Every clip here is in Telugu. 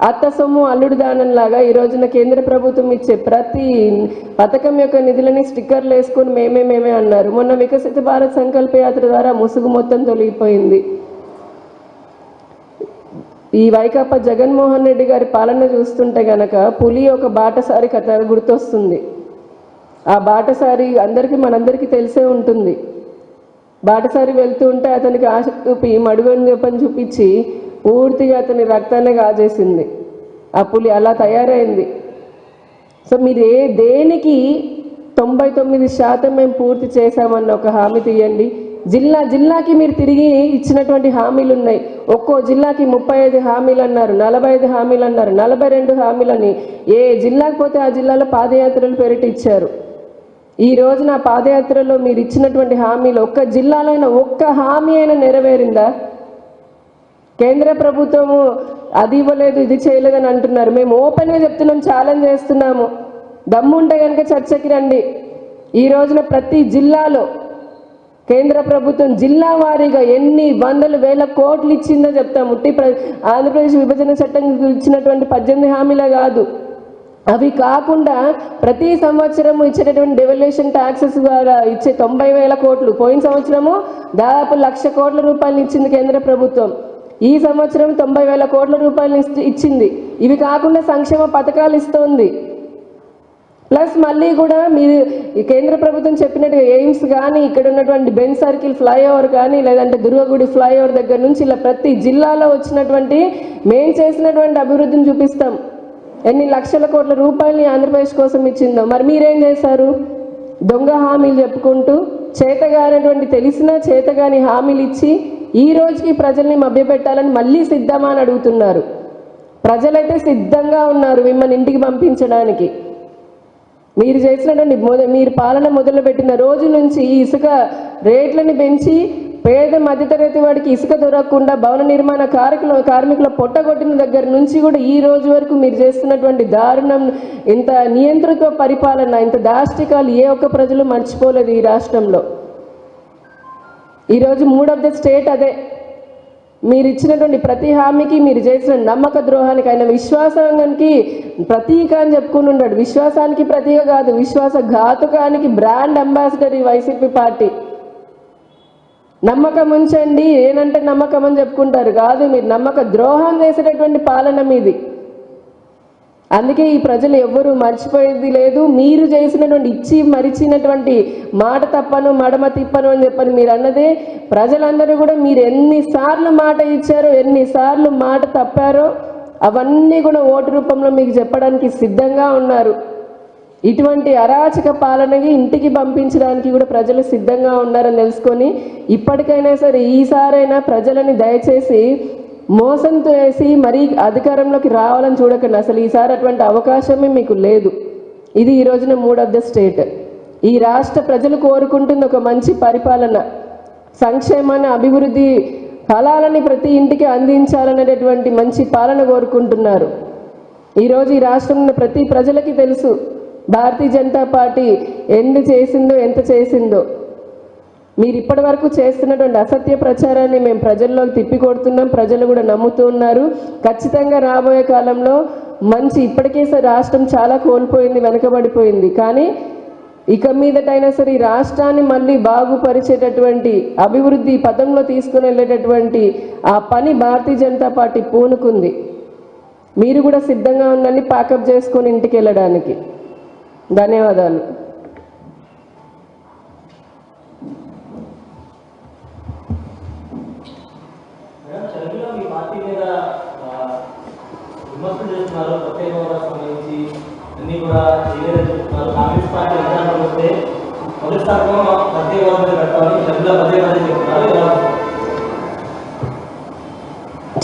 అత్త సొమ్ము అల్లుడు దానంలాగా ఈ రోజున కేంద్ర ప్రభుత్వం ఇచ్చే ప్రతి పథకం యొక్క నిధులని స్టిక్కర్లు వేసుకొని మేమే అన్నారు. మొన్న వికసిత భారత్ సంకల్ప యాత్ర ద్వారా ముసుగు మొత్తం తొలగిపోయింది. ఈ వైకాపా జగన్మోహన్ రెడ్డి గారి పాలన చూస్తుంటే గనక పులి ఒక బాటసారి కథ గుర్తొస్తుంది. ఆ బాటసారి మనందరికీ తెలిసే ఉంటుంది. బాటసారి వెళ్తూ ఉంటే అతనికి ఆశ చూపి మడుగని చూపించి పూర్తిగా అతని రక్తాన్ని కాజేసింది. ఆ పులి అలా తయారైంది. సో మీరు దేనికి 99% మేము పూర్తి చేశామన్న ఒక హామీ తీయండి. జిల్లాకి మీరు తిరిగి ఇచ్చినటువంటి హామీలు ఉన్నాయి. ఒక్కో జిల్లాకి 35 హామీలు అన్నారు, 45 హామీలు అన్నారు, 42 హామీలని ఏ జిల్లాకి పోతే ఆ జిల్లాలో పాదయాత్రలు పేరిట ఇచ్చారు. ఈ రోజు నా పాదయాత్రలో మీరు ఇచ్చినటువంటి హామీలు ఒక్క జిల్లాలో అయినా ఒక్క హామీ అయినా నెరవేరిందా? కేంద్ర ప్రభుత్వము అది ఇవ్వలేదు ఇది చేయలేదని అంటున్నారు. మేము ఓపెన్గా చెప్తున్నాం, ఛాలెంజ్ చేస్తున్నాము. దమ్ముంటే కనుక చర్చకి రండి. ఈ రోజున ప్రతి జిల్లాలో కేంద్ర ప్రభుత్వం జిల్లా వారీగా ఎన్ని వందల వేల కోట్లు ఇచ్చిందో చెప్తాము. ఆంధ్రప్రదేశ్ విభజన చట్టం ఇచ్చినటువంటి 18 హామీలే కాదు, అవి కాకుండా ప్రతి సంవత్సరము ఇచ్చేటటువంటి డెవల్యూషన్ ట్యాక్సెస్ ద్వారా ఇచ్చే 90,000 కోట్లు. పోయిన సంవత్సరము దాదాపు 1,00,000 కోట్ల రూపాయలు ఇచ్చింది కేంద్ర ప్రభుత్వం. ఈ సంవత్సరం 90,000 కోట్ల రూపాయలు ఇచ్చింది. ఇవి కాకుండా సంక్షేమ పథకాలు ఇస్తోంది. ప్లస్ మళ్ళీ కూడా మీరు ఈ కేంద్ర ప్రభుత్వం చెప్పినట్టుగా ఎయిమ్స్ కానీ, ఇక్కడ ఉన్నటువంటి బెన్ సర్కిల్ ఫ్లైఓవర్ కానీ, లేదంటే దుర్గగుడి ఫ్లైఓవర్ దగ్గర నుంచి ఇలా ప్రతి జిల్లాలో వచ్చినటువంటి మేము చేసినటువంటి అభివృద్ధిని చూపిస్తాం. ఎన్ని లక్షల కోట్ల రూపాయలని ఆంధ్రప్రదేశ్ కోసం ఇచ్చిందో. మరి మీరేం చేశారు? దొంగ హామీలు చెప్పుకుంటూ చేతగానటువంటి తెలిసినా చేతగాని హామీలు ఇచ్చి ఈ రోజుకి ప్రజల్ని మభ్యపెట్టాలని మళ్ళీ సిద్ధమా అని అడుగుతున్నారు. ప్రజలైతే సిద్ధంగా ఉన్నారు మిమ్మల్ని ఇంటికి పంపించడానికి. మీరు చేసినటువంటి మీరు పాలన మొదలుపెట్టిన రోజు నుంచి ఈ ఇసుక రేట్లని పెంచి పేద మధ్యతరగతి వాడికి ఇసుక దొరకకుండా భవన నిర్మాణ కార్మికుల పొట్టగొట్టిన దగ్గర నుంచి కూడా ఈ రోజు వరకు మీరు చేస్తున్నటువంటి దారుణం, ఇంత నియంత్రిత పరిపాలన, ఇంత దాష్టికాలు ఏ ఒక్క ప్రజలు మర్చిపోలేదు ఈ రాష్ట్రంలో. ఈరోజు మూడ్ ఆఫ్ ద స్టేట్ అదే. మీరు ఇచ్చినటువంటి ప్రతి హామీకి, మీరు చేసిన నమ్మక ద్రోహానికి, ఆయన విశ్వాసానికి ప్రతీక అని చెప్పుకుని ఉన్నాడు. విశ్వాసానికి ప్రతీక కాదు, విశ్వాసఘాతుకానికి బ్రాండ్ అంబాసిడర్ ఈ వైసీపీ పార్టీ. నమ్మకం ఉంచండి, ఏనంటే నమ్మకం అని చెప్పుకుంటారు. కాదు, మీరు నమ్మక ద్రోహం చేసేటటువంటి పాలన మీది. అందుకే ఈ ప్రజలు ఎవ్వరూ మర్చిపోయేది లేదు. మీరు చేసినటువంటి ఇచ్చి మరిచినటువంటి మాట తప్పను మడమ తిప్పను అని చెప్పని మీరు అన్నదే. ప్రజలందరూ కూడా మీరు ఎన్నిసార్లు మాట ఇచ్చారో, ఎన్నిసార్లు మాట తప్పారో అవన్నీ కూడా ఓటు రూపంలో మీకు చెప్పడానికి సిద్ధంగా ఉన్నారు. ఇటువంటి అరాచక పాలనకి ఇంటికి పంపించడానికి కూడా ప్రజలు సిద్ధంగా ఉన్నారని తెలుసుకొని ఇప్పటికైనా సరే ఈసారైనా ప్రజలని దయచేసి మోసంతో వేసి మరీ అధికారంలోకి రావాలని చూడకండి. అసలు ఈసారి అటువంటి అవకాశమే మీకు లేదు. ఇది ఈ రోజున మూడ్ ఆఫ్ ద స్టేట్. ఈ రాష్ట్ర ప్రజలు కోరుకుంటుంది ఒక మంచి పరిపాలన, సంక్షేమాన్ని, అభివృద్ధి ఫలాలని ప్రతి ఇంటికి అందించాలనేటటువంటి మంచి పాలన కోరుకుంటున్నారు. ఈరోజు ఈ రాష్ట్రంలో ప్రతి ప్రజలకి తెలుసు భారతీయ జనతా పార్టీ ఎన్ని చేసిందో, ఎంత చేసిందో. మీరు ఇప్పటి వరకు చేస్తున్నటువంటి అసత్య ప్రచారాన్ని మేము ప్రజల్లో తిప్పికొడుతున్నాం. ప్రజలు కూడా నమ్ముతూ ఉన్నారు. ఖచ్చితంగా రాబోయే కాలంలో మంచి, ఇప్పటికే రాష్ట్రం చాలా కోల్పోయింది, వెనకబడిపోయింది. కానీ ఇక మీదటైనా సరే ఈ రాష్ట్రాన్ని మళ్ళీ బాగుపరిచేటటువంటి, అభివృద్ధి పదంలో తీసుకుని వెళ్ళేటటువంటి ఆ పని భారతీయ జనతా పార్టీ పూనుకుంది. మీరు కూడా సిద్ధంగా ఉండండి ప్యాకప్ చేసుకొని ఇంటికి వెళ్ళడానికి. ధన్యవాదాలు.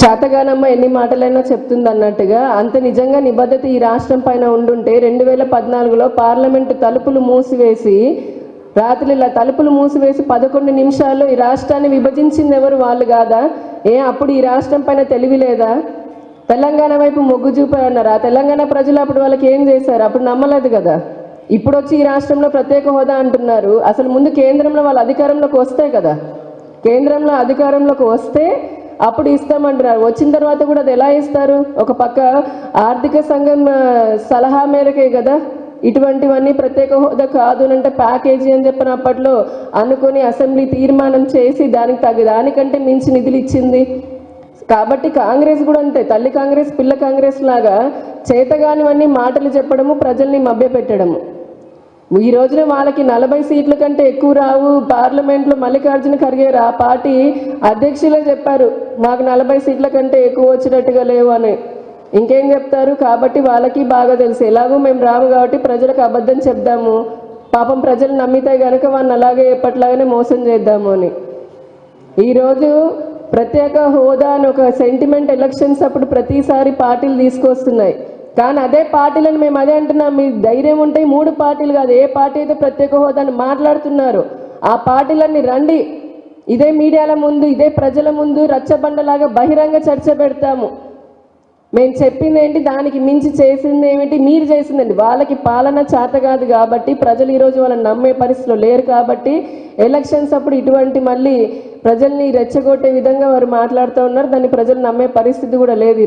చేతగానమ్మ ఎన్ని మాటలైనా చెప్తుంది అన్నట్టుగా అంత నిజంగా నిబద్ధత ఈ రాష్ట్రం పైన ఉండుంటే 2014లో పార్లమెంటు తలుపులు మూసివేసి రాత్రి ఇలా తలుపులు మూసివేసి 11 నిమిషాల్లో ఈ రాష్ట్రాన్ని విభజించింది ఎవరు? వాళ్ళు కాదా? అప్పుడు ఈ రాష్ట్రం పైన తెలివి లేదా? తెలంగాణ వైపు మొగ్గు చూపారన్నారు. ఆ తెలంగాణ ప్రజలు అప్పుడు వాళ్ళకి ఏం చేశారు? అప్పుడు నమ్మలేదు కదా. ఇప్పుడు వచ్చి ఈ రాష్ట్రంలో ప్రత్యేక హోదా అంటున్నారు. అసలు ముందు కేంద్రంలో వాళ్ళ అధికారంలోకి వస్తే కదా, కేంద్రంలో అధికారంలోకి వస్తే అప్పుడు ఇస్తామంటున్నారు. వచ్చిన తర్వాత కూడా అది ఎలా ఇస్తారు? ఒక పక్క ఆర్థిక సంఘం సలహా మేరకే కదా ఇటువంటివన్నీ ప్రత్యేక హోదా కాదు అంటే ప్యాకేజీ అని చెప్పిన అప్పట్లో అనుకొని అసెంబ్లీ తీర్మానం చేసి దానికంటే మించి నిధులు ఇచ్చింది. కాబట్టి కాంగ్రెస్ కూడా అంతే, తల్లి కాంగ్రెస్ పిల్ల కాంగ్రెస్ లాగా చేతగానివన్నీ మాటలు చెప్పడము, ప్రజల్ని మభ్యపెట్టడము. ఈ రోజున వాళ్ళకి 40 సీట్ల కంటే ఎక్కువ రావు. పార్లమెంట్లో మల్లికార్జున ఖర్గే ఆ పార్టీ అధ్యక్షులే చెప్పారు మాకు 40 సీట్ల కంటే ఎక్కువ వచ్చినట్టుగా లేవు అని. ఇంకేం చెప్తారు? కాబట్టి వాళ్ళకి బాగా తెలుసు ఎలాగో మేము రాము కాబట్టి ప్రజలకు అబద్ధం చెప్దాము, పాపం ప్రజలు నమ్మితే కనుక వాళ్ళని అలాగే ఎప్పట్లాగానే మోసం చేద్దాము అని. ఈరోజు ప్రత్యేక హోదా అని ఒక సెంటిమెంట్ ఎలక్షన్స్ అప్పుడు ప్రతిసారి పార్టీలు తీసుకొస్తున్నాయి. కానీ అదే పార్టీలను మేము అదే అంటున్నాం, మీ ధైర్యం ఉంటే 3 పార్టీలు కాదు, ఏ పార్టీ అయితే ప్రత్యేక హోదాని మాట్లాడుతున్నారు ఆ పార్టీలన్నీ రండి, ఇదే మీడియాల ముందు ఇదే ప్రజల ముందు రచ్చబండలాగా బహిరంగ చర్చ పెడతాము. మేము చెప్పింది ఏంటి, దానికి మించి చేసింది ఏమిటి, మీరు చేసిందండి. వాళ్ళకి పాలన చేత కాదు కాబట్టి ప్రజలు ఈరోజు వాళ్ళని నమ్మే పరిస్థితిలో లేరు కాబట్టి ఎలక్షన్స్ అప్పుడు ఇటువంటి మళ్ళీ ప్రజల్ని రెచ్చగొట్టే విధంగా వారు మాట్లాడుతూ ఉన్నారు. దాన్ని ప్రజలు నమ్మే పరిస్థితి కూడా లేదు.